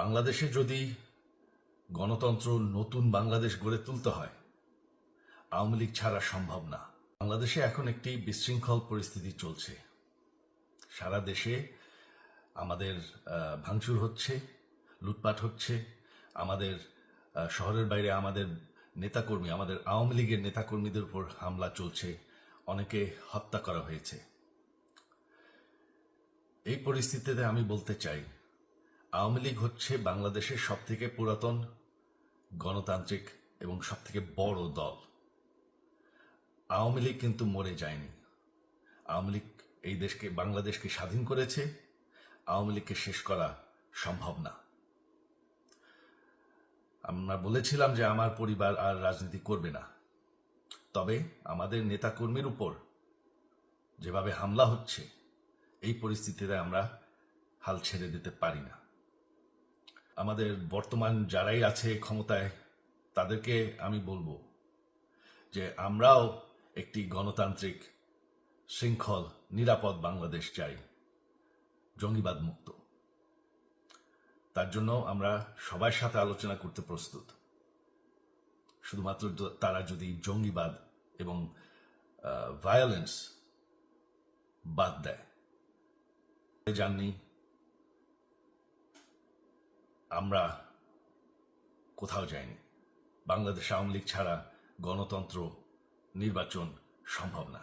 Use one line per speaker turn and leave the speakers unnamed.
বাংলাদেশে যদি গণতন্ত্র নতুন বাংলাদেশ গড়ে তুলতে হয়, আওয়ামী লীগ ছাড়া সম্ভব না। বাংলাদেশে এখন একটি বিশৃঙ্খল পরিস্থিতি চলছে। সারা দেশে আমাদের ভাঙচুর হচ্ছে, লুটপাট হচ্ছে, আমাদের শহরের বাইরে আমাদের নেতাকর্মী, আমাদের আওয়ামী লীগের নেতাকর্মীদের উপর হামলা চলছে, অনেকে হত্যা করা হয়েছে। এই পরিস্থিতিতে আমি বলতে চাই, আওয়ামী লীগ হচ্ছে বাংলাদেশের সবথেকে পুরাতন গণতান্ত্রিক এবং সবথেকে বড় দল। আওয়ামী লীগ কিন্তু মরে যায়নি। আওয়ামী লীগ এই দেশকে, বাংলাদেশকে স্বাধীন করেছে। আওয়ামী লীগকে শেষ করা সম্ভব না। আমরা বলেছিলাম যে আমার পরিবার আর রাজনীতি করবে না, তবে আমাদের নেতাকর্মীর উপর যেভাবে হামলা হচ্ছে, এই পরিস্থিতিতে আমরা হাল ছেড়ে দিতে পারি না। আমাদের বর্তমান যারাই আছে ক্ষমতায়, তাদেরকে আমি বলবো যে আমরাও একটি গণতান্ত্রিক, শৃঙ্খল, নিরাপদ বাংলাদেশ চাই, জঙ্গিবাদ মুক্ত। তার জন্য আমরা সবার সাথে আলোচনা করতে প্রস্তুত। শুধুমাত্র তারা যদি জঙ্গিবাদ এবং ভায়োলেন্স বাদ দেয়। জাননি আমরা কোথাও যাইনি। বাংলাদেশ আওয়ামী লীগ ছাড়া গণতন্ত্র, নির্বাচন সম্ভব না।